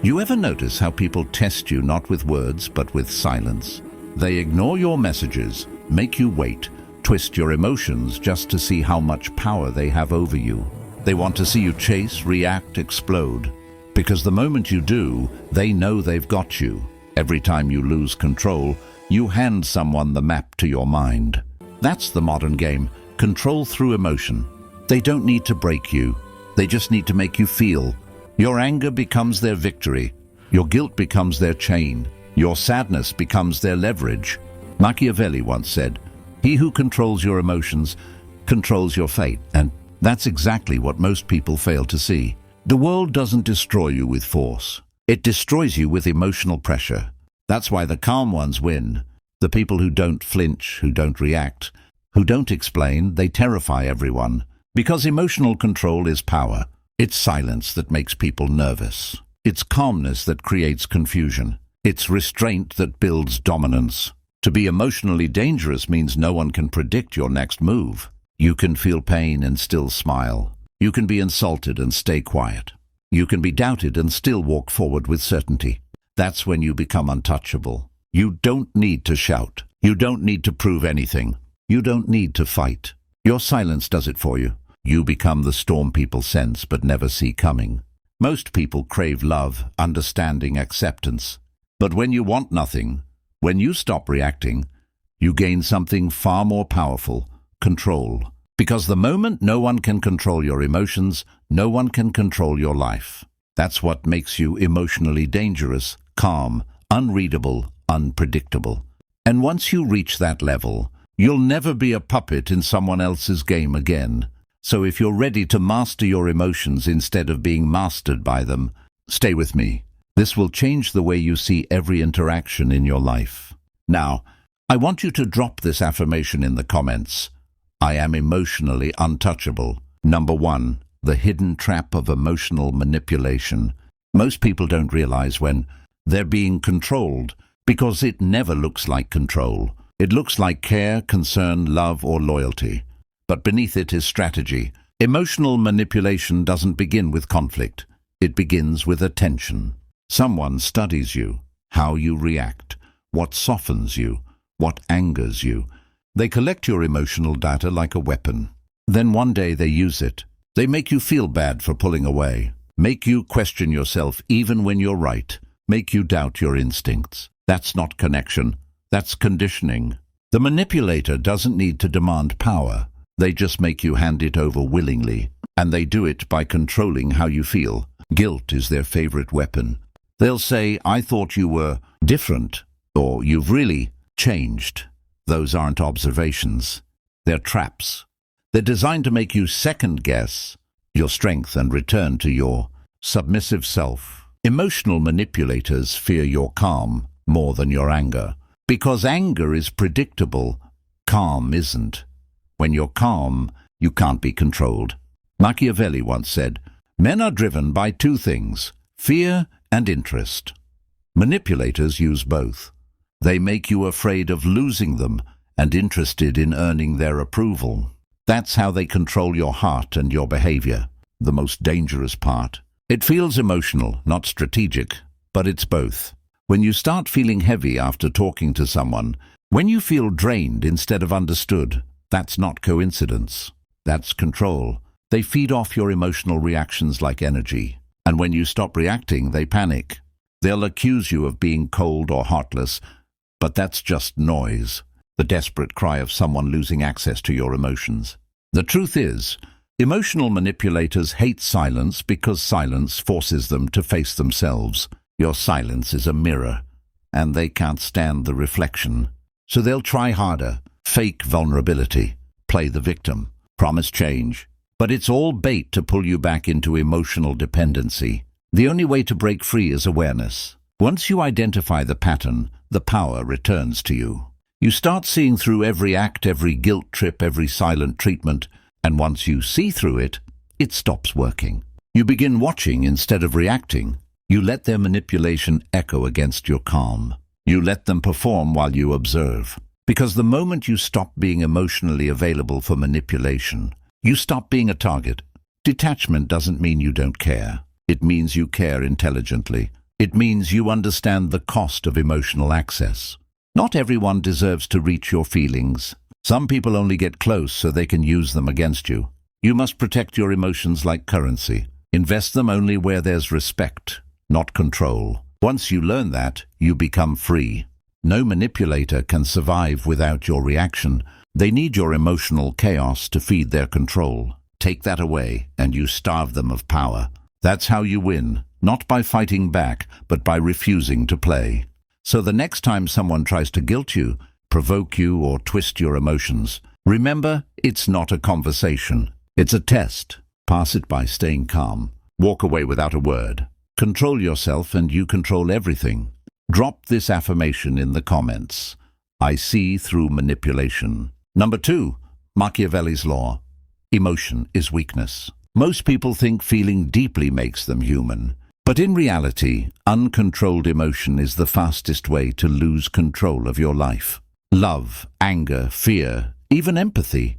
You ever notice how people test you not with words but with silence? They ignore your messages, make you wait, twist your emotions just to see how much power they have over you. They want to see you chase, react, explode. Because the moment you do, they know they've got you. Every time you lose control, you hand someone the map to your mind. That's the modern game, control through emotion. They don't need to break you. They just need to make you feel. Your anger becomes their victory. Your guilt becomes their chain. Your sadness becomes their leverage. Machiavelli once said, "He who controls your emotions controls your fate." And that's exactly what most people fail to see. The world doesn't destroy you with force. It destroys you with emotional pressure. That's why the calm ones win. The people who don't flinch, who don't react, who don't explain, they terrify everyone. Because emotional control is power. It's silence that makes people nervous. It's calmness that creates confusion. It's restraint that builds dominance. To be emotionally dangerous means no one can predict your next move. You can feel pain and still smile. You can be insulted and stay quiet. You can be doubted and still walk forward with certainty. That's when you become untouchable. You don't need to shout. You don't need to prove anything. You don't need to fight. Your silence does it for you. You become the storm people sense but never see coming. Most people crave love, understanding, acceptance. But when you want nothing, when you stop reacting, you gain something far more powerful, control. Because the moment no one can control your emotions, no one can control your life. That's what makes you emotionally dangerous, calm, unreadable, unpredictable. And once you reach that level, you'll never be a puppet in someone else's game again. So if you're ready to master your emotions instead of being mastered by them, stay with me. This will change the way you see every interaction in your life. Now, I want you to drop this affirmation in the comments. I am emotionally untouchable. Number 1, the hidden trap of emotional manipulation. Most people don't realize when they're being controlled because it never looks like control. It looks like care, concern, love, or loyalty. But beneath it is strategy. Emotional manipulation doesn't begin with conflict. It begins with attention. Someone studies you, how you react, what softens you, what angers you. They collect your emotional data like a weapon. Then one day they use it. They make you feel bad for pulling away, make you question yourself even when you're right, make you doubt your instincts. That's not connection. That's conditioning. The manipulator doesn't need to demand power. They just make you hand it over willingly, and they do it by controlling how you feel. Guilt is their favorite weapon. They'll say, "I thought you were different," or "You've really changed." Those aren't observations. They're traps. They're designed to make you second-guess your strength and return to your submissive self. Emotional manipulators fear your calm more than your anger. Because anger is predictable, calm isn't. When you're calm, you can't be controlled. Machiavelli once said, "Men are driven by 2 things, fear and interest." Manipulators use both. They make you afraid of losing them and interested in earning their approval. That's how they control your heart and your behavior. The most dangerous part. It feels emotional, not strategic, but it's both. When you start feeling heavy after talking to someone, when you feel drained instead of understood, that's not coincidence. That's control. They feed off your emotional reactions like energy. And when you stop reacting, they panic. They'll accuse you of being cold or heartless, but that's just noise. The desperate cry of someone losing access to your emotions. The truth is, emotional manipulators hate silence because silence forces them to face themselves. Your silence is a mirror, and they can't stand the reflection. So they'll try harder, fake vulnerability, play the victim, promise change. But it's all bait to pull you back into emotional dependency. The only way to break free is awareness. Once you identify the pattern, the power returns to you. You start seeing through every act, every guilt trip, every silent treatment, and once you see through it, it stops working. You begin watching instead of reacting. You let their manipulation echo against your calm. You let them perform while you observe. Because the moment you stop being emotionally available for manipulation, you stop being a target. Detachment doesn't mean you don't care. It means you care intelligently, It means you understand the cost of emotional access. Not everyone deserves to reach your feelings. Some people only get close so they can use them against you. You must protect your emotions like currency. Invest them only where there's respect, not control. Once you learn that, you become free. No manipulator can survive without your reaction. They need your emotional chaos to feed their control. Take that away, and you starve them of power. That's how you win, not by fighting back, but by refusing to play. So the next time someone tries to guilt you, provoke you, or twist your emotions, remember, it's not a conversation. It's a test. Pass it by staying calm. Walk away without a word. Control yourself and you control everything. Drop this affirmation in the comments. I see through manipulation. Number 2, Machiavelli's law. Emotion is weakness. Most people think feeling deeply makes them human. But in reality, uncontrolled emotion is the fastest way to lose control of your life. Love, anger, fear, even empathy.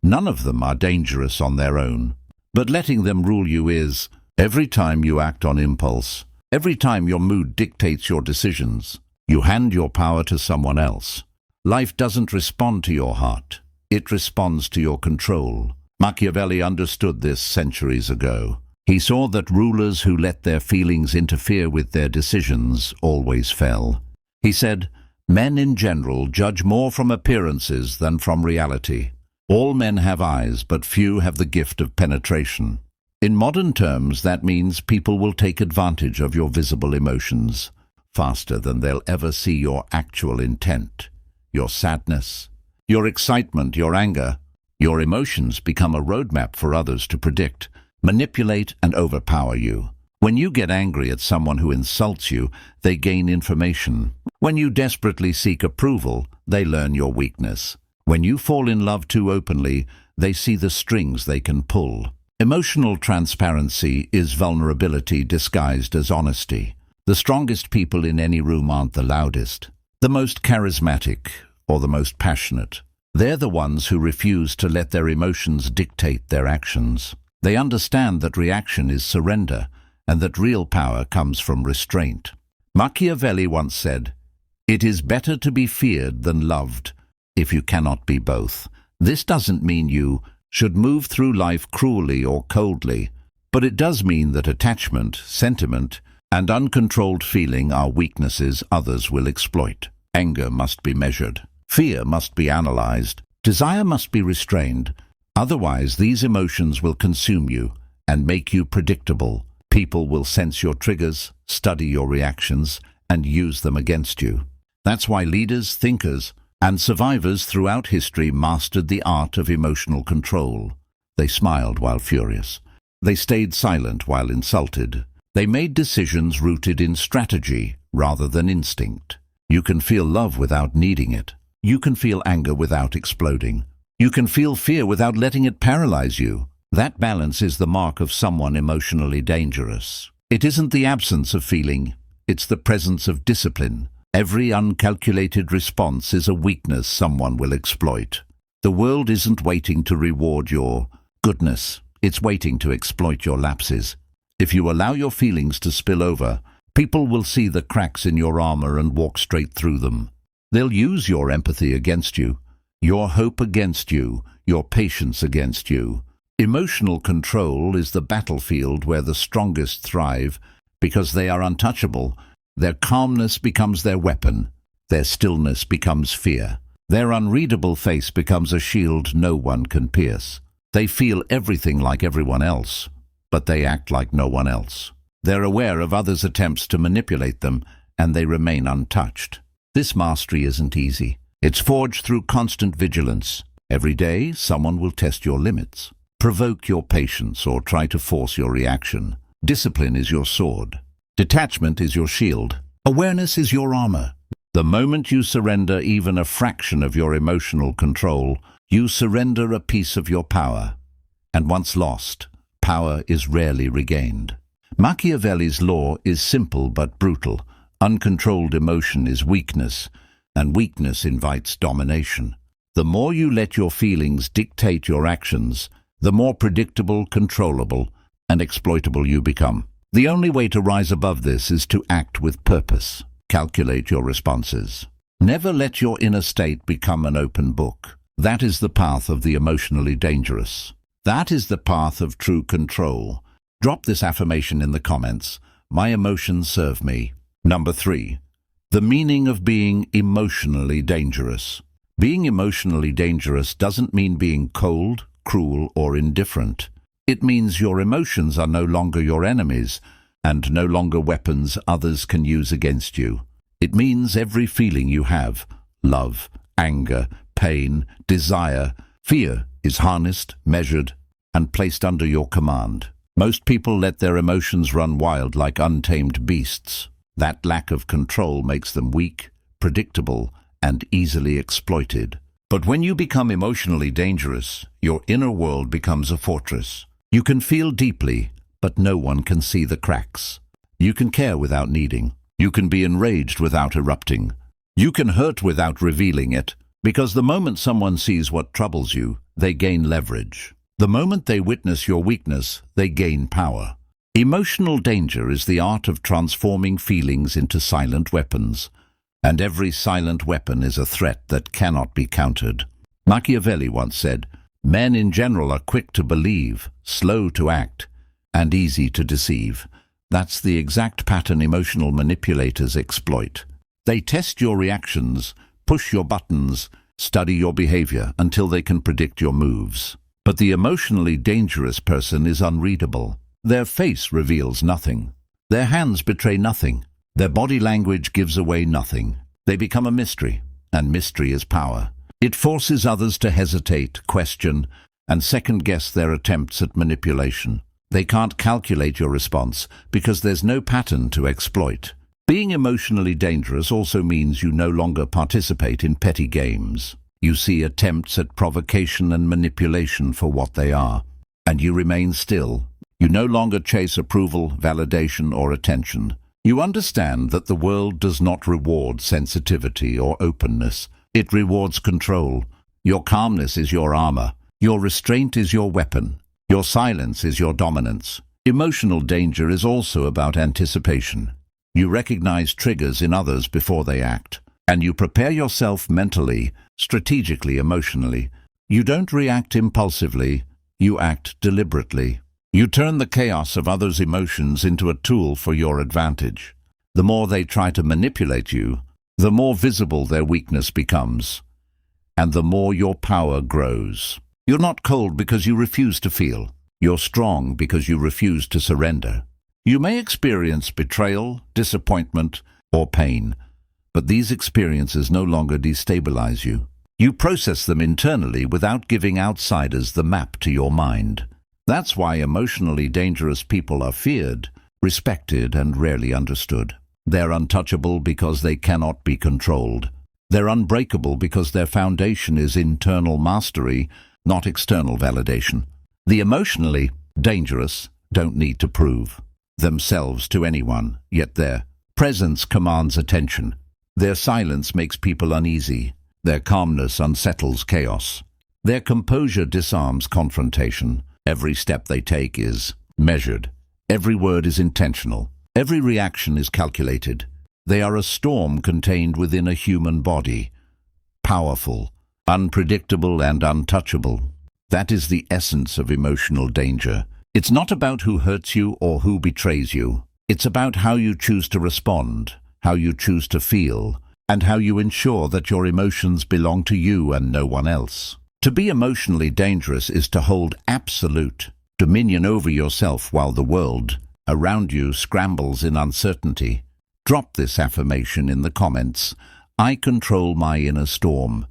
None of them are dangerous on their own. But letting them rule you is. Every time you act on impulse, every time your mood dictates your decisions, you hand your power to someone else. Life doesn't respond to your heart. It responds to your control. Machiavelli understood this centuries ago. He saw that rulers who let their feelings interfere with their decisions always fell. He said, "Men in general judge more from appearances than from reality. All men have eyes, but few have the gift of penetration." In modern terms, that means people will take advantage of your visible emotions faster than they'll ever see your actual intent, your sadness, your excitement, your anger. Your emotions become a roadmap for others to predict, manipulate, and overpower you. When you get angry at someone who insults you, they gain information. When you desperately seek approval, they learn your weakness. When you fall in love too openly, they see the strings they can pull. Emotional transparency is vulnerability disguised as honesty. The strongest people in any room aren't the loudest, the most charismatic, or the most passionate. They're the ones who refuse to let their emotions dictate their actions. They understand that reaction is surrender, and that real power comes from restraint. Machiavelli once said, "It is better to be feared than loved, if you cannot be both." This doesn't mean you should move through life cruelly or coldly, but it does mean that attachment, sentiment, and uncontrolled feeling are weaknesses others will exploit. Anger must be measured. Fear must be analyzed. Desire must be restrained. Otherwise, these emotions will consume you and make you predictable. People will sense your triggers, study your reactions, and use them against you. That's why leaders, thinkers, and survivors throughout history mastered the art of emotional control. They smiled while furious. They stayed silent while insulted. They made decisions rooted in strategy rather than instinct. You can feel love without needing it. You can feel anger without exploding. You can feel fear without letting it paralyze you. That balance is the mark of someone emotionally dangerous. It isn't the absence of feeling, it's the presence of discipline. Every uncalculated response is a weakness someone will exploit. The world isn't waiting to reward your goodness, it's waiting to exploit your lapses. If you allow your feelings to spill over, people will see the cracks in your armor and walk straight through them. They'll use your empathy against you, your hope against you, your patience against you. Emotional control is the battlefield where the strongest thrive because they are untouchable. Their calmness becomes their weapon. Their stillness becomes fear. Their unreadable face becomes a shield no one can pierce. They feel everything like everyone else, but they act like no one else. They're aware of others' attempts to manipulate them, and they remain untouched. This mastery isn't easy. It's forged through constant vigilance. Every day, someone will test your limits, provoke your patience, or try to force your reaction. Discipline is your sword. Detachment is your shield. Awareness is your armor. The moment you surrender even a fraction of your emotional control, you surrender a piece of your power. And once lost, power is rarely regained. Machiavelli's law is simple but brutal. Uncontrolled emotion is weakness, and weakness invites domination. The more you let your feelings dictate your actions, the more predictable, controllable, and exploitable you become. The only way to rise above this is to act with purpose. Calculate your responses. Never let your inner state become an open book. That is the path of the emotionally dangerous. That is the path of true control. Drop this affirmation in the comments. My emotions serve me. Number 3. The meaning of being emotionally dangerous. Being emotionally dangerous doesn't mean being cold, cruel, or indifferent. It means your emotions are no longer your enemies and no longer weapons others can use against you. It means every feeling you have, love, anger, pain, desire, fear, is harnessed, measured, and placed under your command. Most people let their emotions run wild like untamed beasts. That lack of control makes them weak, predictable, and easily exploited. But when you become emotionally dangerous, your inner world becomes a fortress. You can feel deeply, but no one can see the cracks. You can care without needing. You can be enraged without erupting. You can hurt without revealing it, because the moment someone sees what troubles you, they gain leverage. The moment they witness your weakness, they gain power. Emotional danger is the art of transforming feelings into silent weapons. And every silent weapon is a threat that cannot be countered. Machiavelli once said, "Men in general are quick to believe, slow to act, and easy to deceive." That's the exact pattern emotional manipulators exploit. They test your reactions, push your buttons, study your behavior until they can predict your moves. But the emotionally dangerous person is unreadable. Their face reveals nothing. Their hands betray nothing. Their body language gives away nothing. They become a mystery, and mystery is power. It forces others to hesitate, question, and second-guess their attempts at manipulation. They can't calculate your response because there's no pattern to exploit. Being emotionally dangerous also means you no longer participate in petty games. You see attempts at provocation and manipulation for what they are, and you remain still. You no longer chase approval, validation, or attention. You understand that the world does not reward sensitivity or openness. It rewards control. Your calmness is your armor. Your restraint is your weapon. Your silence is your dominance. Emotional danger is also about anticipation. You recognize triggers in others before they act, and you prepare yourself mentally, strategically, emotionally. You don't react impulsively. You act deliberately. You turn the chaos of others' emotions into a tool for your advantage. The more they try to manipulate you, the more visible their weakness becomes, and the more your power grows. You're not cold because you refuse to feel. You're strong because you refuse to surrender. You may experience betrayal, disappointment, or pain, but these experiences no longer destabilize you. You process them internally without giving outsiders the map to your mind. That's why emotionally dangerous people are feared, respected, and rarely understood. They're untouchable because they cannot be controlled. They're unbreakable because their foundation is internal mastery, not external validation. The emotionally dangerous don't need to prove themselves to anyone, yet their presence commands attention. Their silence makes people uneasy. Their calmness unsettles chaos. Their composure disarms confrontation. Every step they take is measured. Every word is intentional. Every reaction is calculated. They are a storm contained within a human body. Powerful, unpredictable, and untouchable. That is the essence of emotional danger. It's not about who hurts you or who betrays you. It's about how you choose to respond, how you choose to feel, and how you ensure that your emotions belong to you and no one else. To be emotionally dangerous is to hold absolute dominion over yourself while the world around you scrambles in uncertainty. Drop this affirmation in the comments. I control my inner storm.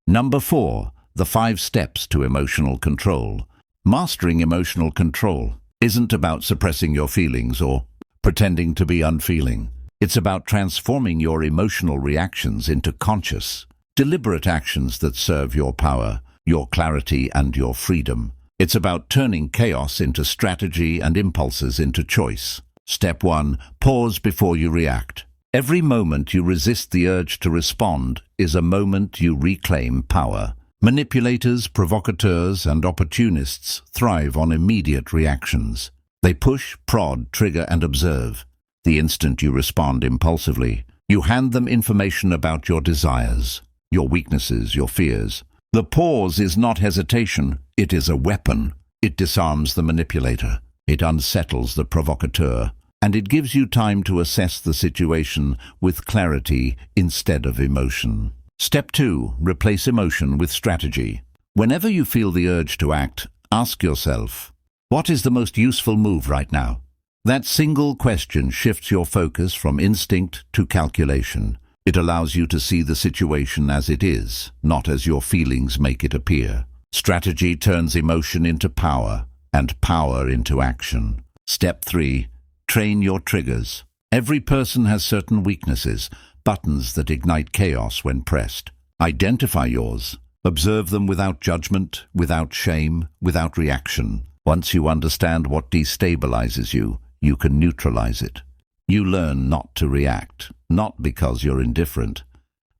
Number 4. The 5 steps to emotional control. Mastering emotional control isn't about suppressing your feelings or pretending to be unfeeling. It's about transforming your emotional reactions into conscious, deliberate actions that serve your power, your clarity, and your freedom. It's about turning chaos into strategy and impulses into choice. Step 1. Pause before you react. Every moment you resist the urge to respond is a moment you reclaim power. Manipulators, provocateurs, and opportunists thrive on immediate reactions. They push, prod, trigger, and observe. The instant you respond impulsively, you hand them information about your desires, your weaknesses, your fears. The pause is not hesitation, it is a weapon. It disarms the manipulator, it unsettles the provocateur, and it gives you time to assess the situation with clarity instead of emotion. Step 2. Replace emotion with strategy. Whenever you feel the urge to act, ask yourself, what is the most useful move right now? That single question shifts your focus from instinct to calculation. It allows you to see the situation as it is, not as your feelings make it appear. Strategy turns emotion into power, and power into action. Step 3. Train your triggers. Every person has certain weaknesses, buttons that ignite chaos when pressed. Identify yours. Observe them without judgment, without shame, without reaction. Once you understand what destabilizes you, you can neutralize it. You learn not to react, not because you're indifferent,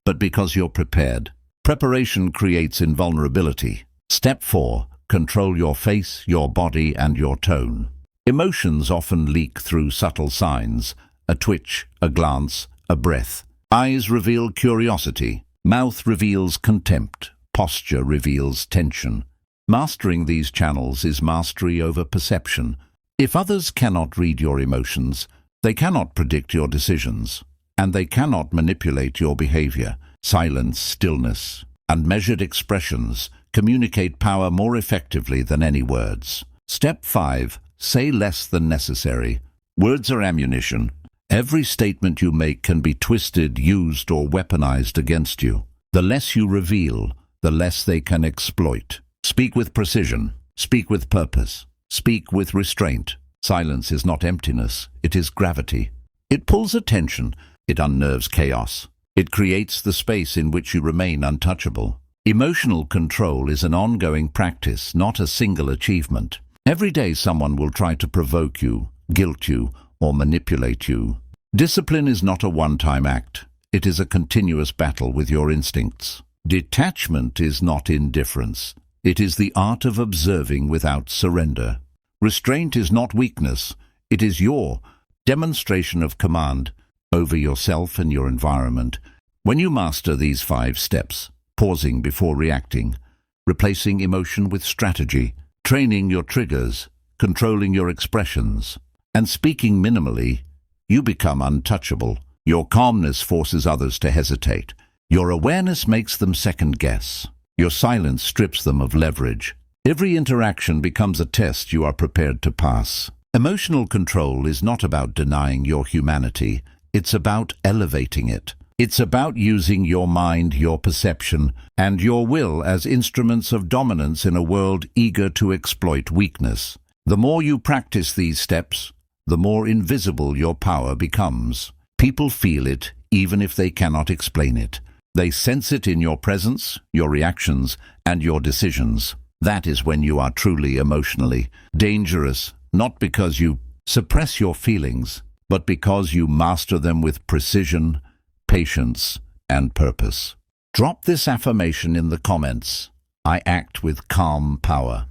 but because you're prepared. Preparation creates invulnerability. Step 4. Control your face, your body, and your tone. Emotions often leak through subtle signs: a twitch, a glance, a breath. Eyes reveal curiosity. Mouth reveals contempt. Posture reveals tension. Mastering these channels is mastery over perception. If others cannot read your emotions, they cannot predict your decisions, and they cannot manipulate your behavior. Silence, stillness, and measured expressions communicate power more effectively than any words. Step 5. Say less than necessary. Words are ammunition. Every statement you make can be twisted, used, or weaponized against you. The less you reveal, the less they can exploit. Speak with precision. Speak with purpose. Speak with restraint. Silence is not emptiness, it is gravity. It pulls attention. It unnerves chaos. It creates the space in which you remain untouchable. Emotional control is an ongoing practice, not a single achievement. Every day someone will try to provoke you, guilt you, or manipulate you. Discipline is not a one-time act. It is a continuous battle with your instincts. Detachment is not indifference. It is the art of observing without surrender. Restraint is not weakness. It is your demonstration of command over yourself and your environment. When you master these 5 steps, pausing before reacting, replacing emotion with strategy, training your triggers, controlling your expressions, and speaking minimally, you become untouchable. Your calmness forces others to hesitate. Your awareness makes them second-guess. Your silence strips them of leverage. Every interaction becomes a test you are prepared to pass. Emotional control is not about denying your humanity. It's about elevating it. It's about using your mind, your perception, and your will as instruments of dominance in a world eager to exploit weakness. The more you practice these steps, the more invisible your power becomes. People feel it, even if they cannot explain it. They sense it in your presence, your reactions, and your decisions. That is when you are truly emotionally dangerous, not because you suppress your feelings, but because you master them with precision, patience, and purpose. Drop this affirmation in the comments. I act with calm power.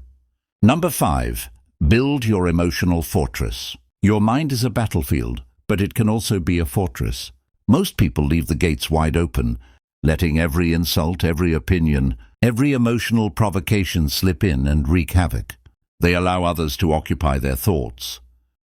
Number 5. Build your emotional fortress. Your mind is a battlefield, but it can also be a fortress. Most people leave the gates wide open, letting every insult, every opinion, every emotional provocation slip in and wreak havoc. They allow others to occupy their thoughts,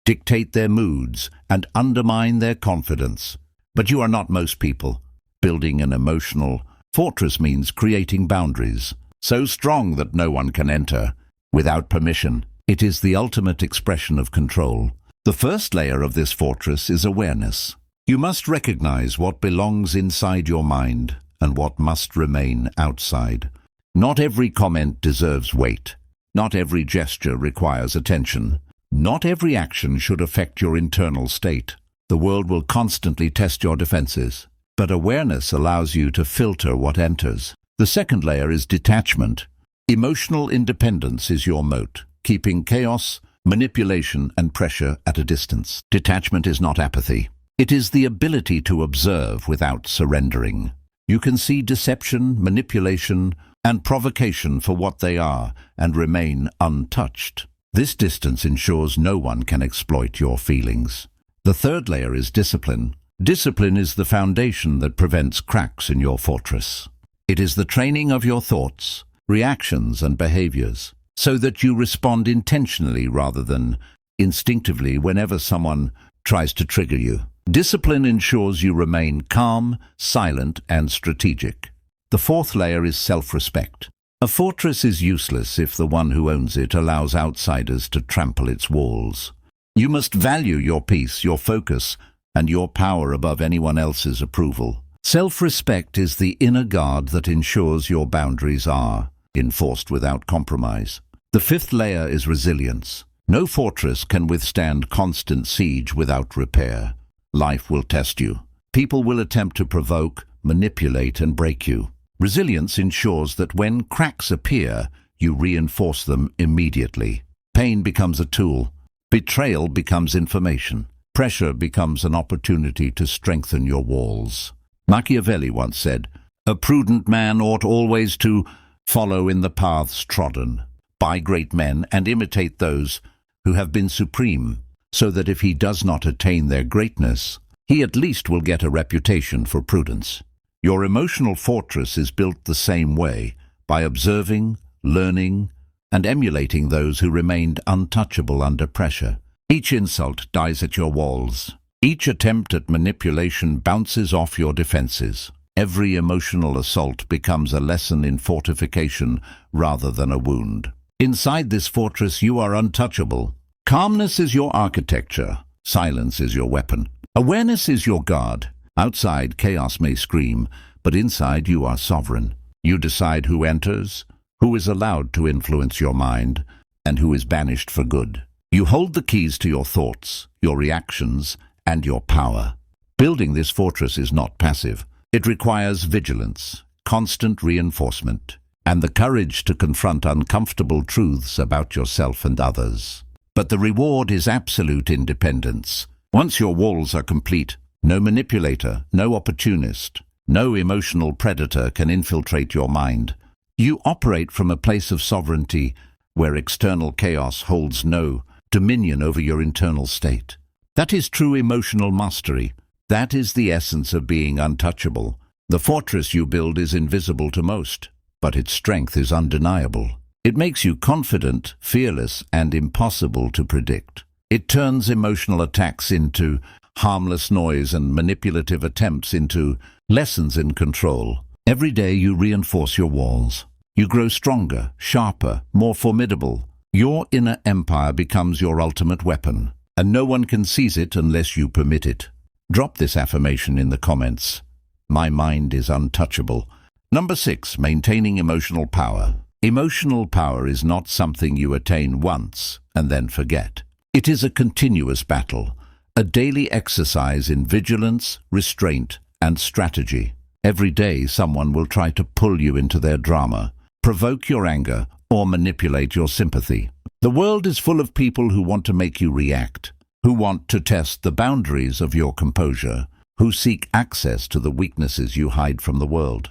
dictate their moods, and undermine their confidence. But you are not most people. Building an emotional fortress means creating boundaries, so strong that no one can enter without permission. It is the ultimate expression of control. The first layer of this fortress is awareness. You must recognize what belongs inside your mind and what must remain outside. Not every comment deserves weight. Not every gesture requires attention. Not every action should affect your internal state. The world will constantly test your defenses, but awareness allows you to filter what enters. The second layer is detachment. Emotional independence is your moat, keeping chaos, manipulation, and pressure at a distance. Detachment is not apathy. It is the ability to observe without surrendering. You can see deception, manipulation, and provocation for what they are and remain untouched. This distance ensures no one can exploit your feelings. The third layer is discipline. Discipline is the foundation that prevents cracks in your fortress. It is the training of your thoughts, reactions, and behaviors, so that you respond intentionally rather than instinctively whenever someone tries to trigger you. Discipline ensures you remain calm, silent, and strategic. The fourth layer is self-respect. A fortress is useless if the one who owns it allows outsiders to trample its walls. You must value your peace, your focus, and your power above anyone else's approval. Self-respect is the inner guard that ensures your boundaries are enforced without compromise. The fifth layer is resilience. No fortress can withstand constant siege without repair. Life will test you. People will attempt to provoke, manipulate, and break you. Resilience ensures that when cracks appear, you reinforce them immediately. Pain becomes a tool. Betrayal becomes information. Pressure becomes an opportunity to strengthen your walls. Machiavelli once said, "A prudent man ought always to follow in the paths trodden by great men and imitate those who have been supreme, so that if he does not attain their greatness, he at least will get a reputation for prudence." Your emotional fortress is built the same way, by observing, learning, and emulating those who remained untouchable under pressure. Each insult dies at your walls. Each attempt at manipulation bounces off your defenses. Every emotional assault becomes a lesson in fortification rather than a wound. Inside this fortress, you are untouchable. Calmness is your architecture. Silence is your weapon. Awareness is your guard. Outside, chaos may scream, but inside you are sovereign. You decide who enters, who is allowed to influence your mind, and who is banished for good. You hold the keys to your thoughts, your reactions, and your power. Building this fortress is not passive. It requires vigilance, constant reinforcement, and the courage to confront uncomfortable truths about yourself and others. But the reward is absolute independence. Once your walls are complete, no manipulator, no opportunist, no emotional predator can infiltrate your mind. You operate from a place of sovereignty where external chaos holds no dominion over your internal state. That is true emotional mastery. That is the essence of being untouchable. The fortress you build is invisible to most, but its strength is undeniable. It makes you confident, fearless, and impossible to predict. It turns emotional attacks into harmless noise and manipulative attempts into lessons in control. Every day you reinforce your walls. You grow stronger, sharper, more formidable. Your inner empire becomes your ultimate weapon, and no one can seize it unless you permit it. Drop this affirmation in the comments. My mind is untouchable. Number 6, maintaining emotional power. Emotional power is not something you attain once and then forget. It is a continuous battle, a daily exercise in vigilance, restraint, and strategy. Every day someone will try to pull you into their drama, provoke your anger, or manipulate your sympathy. The world is full of people who want to make you react, who want to test the boundaries of your composure, who seek access to the weaknesses you hide from the world.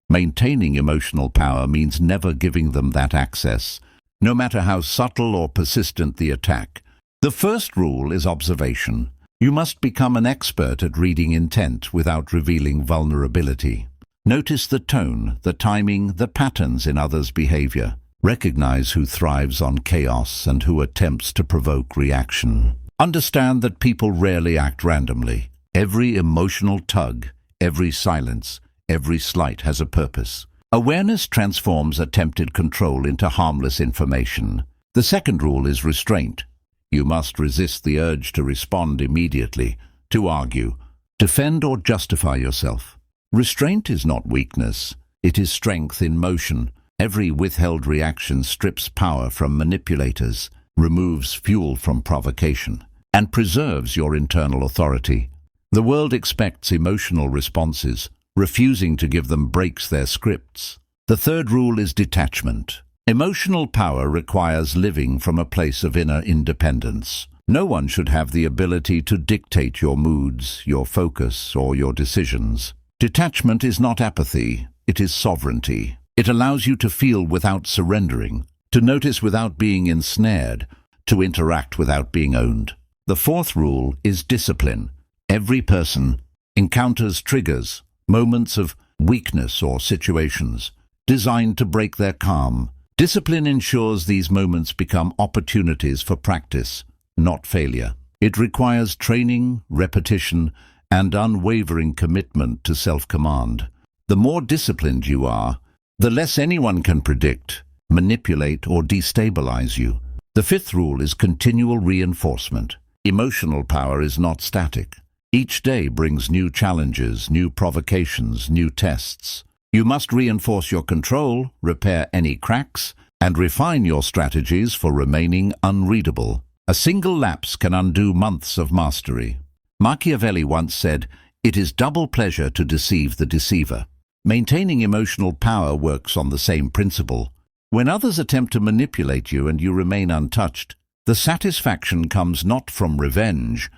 Maintaining emotional power means never giving them that access, no matter how subtle or persistent the attack. The first rule is observation. You must become an expert at reading intent without revealing vulnerability. Notice the tone, the timing, the patterns in others' behavior. Recognize who thrives on chaos and who attempts to provoke reaction. Understand that people rarely act randomly. Every emotional tug, every silence, every slight has a purpose. Awareness transforms attempted control into harmless information. The second rule is restraint. You must resist the urge to respond immediately, to argue, defend, or justify yourself. Restraint is not weakness, it is strength in motion. Every withheld reaction strips power from manipulators, removes fuel from provocation, and preserves your internal authority. The world expects emotional responses. Refusing to give them breaks their scripts. The third rule is detachment. Emotional power requires living from a place of inner independence. No one should have the ability to dictate your moods, your focus, or your decisions. Detachment is not apathy, it is sovereignty. It allows you to feel without surrendering, to notice without being ensnared, to interact without being owned. The fourth rule is discipline. Every person encounters triggers, moments of weakness or situations designed to break their calm. Discipline ensures these moments become opportunities for practice, not failure. It requires training, repetition, and unwavering commitment to self-command. The more disciplined you are, the less anyone can predict, manipulate, or destabilize you. The fifth rule is continual reinforcement. Emotional power is not static. Each day brings new challenges, new provocations, new tests. You must reinforce your control, repair any cracks, and refine your strategies for remaining unreadable. A single lapse can undo months of mastery. Machiavelli once said, "It is double pleasure to deceive the deceiver." Maintaining emotional power works on the same principle. When others attempt to manipulate you and you remain untouched, the satisfaction comes not from revenge,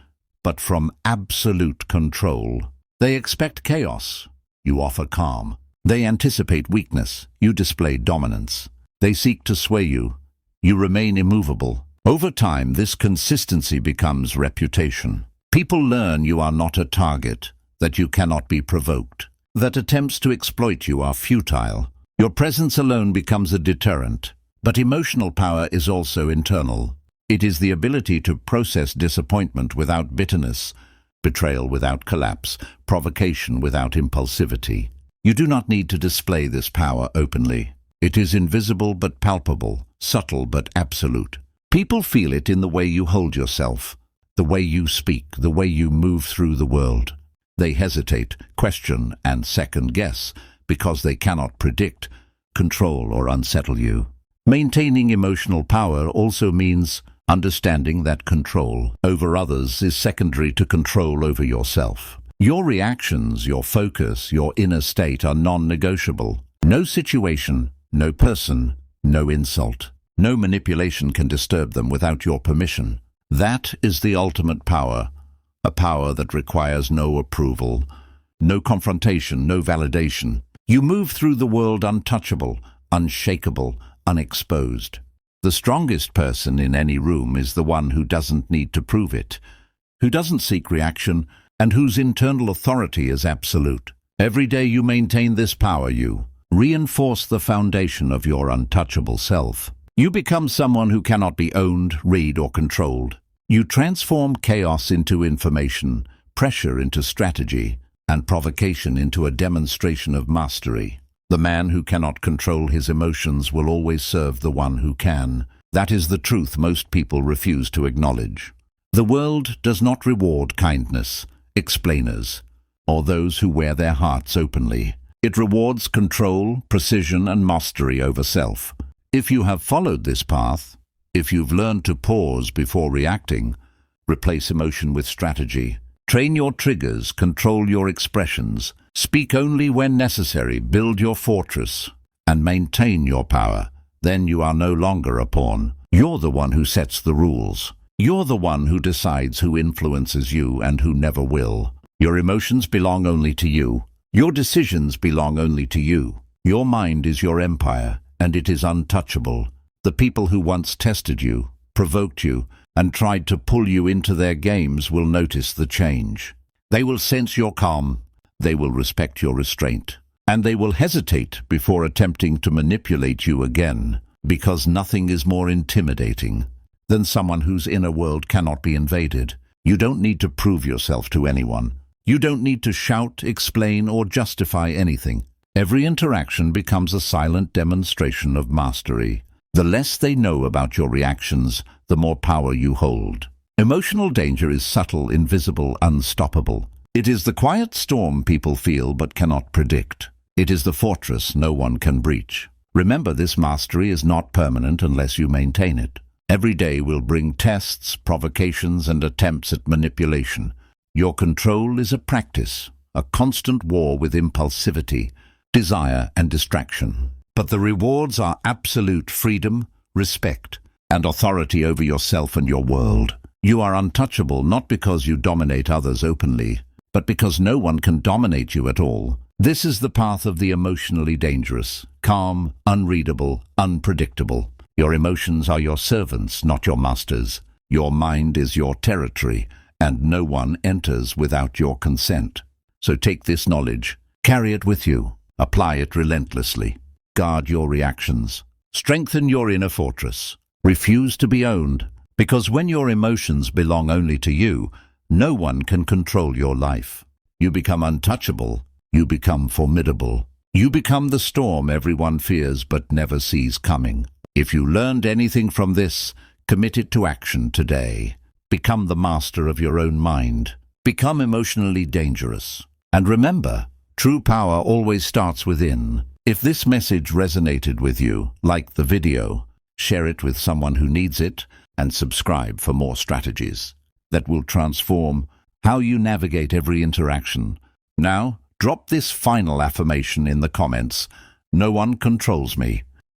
but from absolute control. They expect chaos. You offer calm. They anticipate weakness. You display dominance. They seek to sway you. You remain immovable. Over time, this consistency becomes reputation. People learn you are not a target, that you cannot be provoked, that attempts to exploit you are futile. Your presence alone becomes a deterrent. But emotional power is also internal. It is the ability to process disappointment without bitterness, betrayal without collapse, provocation without impulsivity. You do not need to display this power openly. It is invisible but palpable, subtle but absolute. People feel it in the way you hold yourself, the way you speak, the way you move through the world. They hesitate, question, and second-guess because they cannot predict, control, or unsettle you. Maintaining emotional power also means understanding that control over others is secondary to control over yourself. Your reactions, your focus, your inner state are non-negotiable. No situation, no person, no insult, no manipulation can disturb them without your permission. That is the ultimate power, a power that requires no approval, no confrontation, no validation. You move through the world untouchable, unshakable, unexposed. The strongest person in any room is the one who doesn't need to prove it, who doesn't seek reaction, and whose internal authority is absolute. Every day you maintain this power, you reinforce the foundation of your untouchable self. You become someone who cannot be owned, read, or controlled. You transform chaos into information, pressure into strategy, and provocation into a demonstration of mastery. The man who cannot control his emotions will always serve the one who can. That is the truth most people refuse to acknowledge. The world does not reward kindness, explainers, or those who wear their hearts openly. It rewards control, precision, and mastery over self. If you have followed this path, if you've learned to pause before reacting, replace emotion with strategy, train your triggers, control your expressions, speak only when necessary, build your fortress, and maintain your power, then you are no longer a pawn. You're the one who sets the rules. You're the one who decides who influences you and who never will. Your emotions belong only to you. Your decisions belong only to you. Your mind is your empire, and it is untouchable. The people who once tested you, provoked you, and tried to pull you into their games will notice the change. They will sense your calm, they will respect your restraint, and they will hesitate before attempting to manipulate you again, because nothing is more intimidating than someone whose inner world cannot be invaded. You don't need to prove yourself to anyone. You don't need to shout, explain, or justify anything. Every interaction becomes a silent demonstration of mastery. The less they know about your reactions, the more power you hold. Emotional danger is subtle, invisible, unstoppable. It is the quiet storm people feel but cannot predict. It is the fortress no one can breach. Remember, this mastery is not permanent unless you maintain it. Every day will bring tests, provocations, and attempts at manipulation. Your control is a practice, a constant war with impulsivity, desire, and distraction. But the rewards are absolute freedom, respect, and authority over yourself and your world. You are untouchable not because you dominate others openly, but because no one can dominate you at all. This is the path of the emotionally dangerous, calm, unreadable, unpredictable. Your emotions are your servants, not your masters. Your mind is your territory, and no one enters without your consent. So take this knowledge, carry it with you, apply it relentlessly. Guard your reactions. Strengthen your inner fortress. Refuse to be owned, because when your emotions belong only to you, no one can control your life. You become untouchable. You become formidable. You become the storm everyone fears but never sees coming. If you learned anything from this, commit it to action today. Become the master of your own mind. Become emotionally dangerous. And remember, true power always starts within. If this message resonated with you, like the video, share it with someone who needs it, and subscribe for more strategies that will transform how you navigate every interaction. Now, drop this final affirmation in the comments. No one controls me.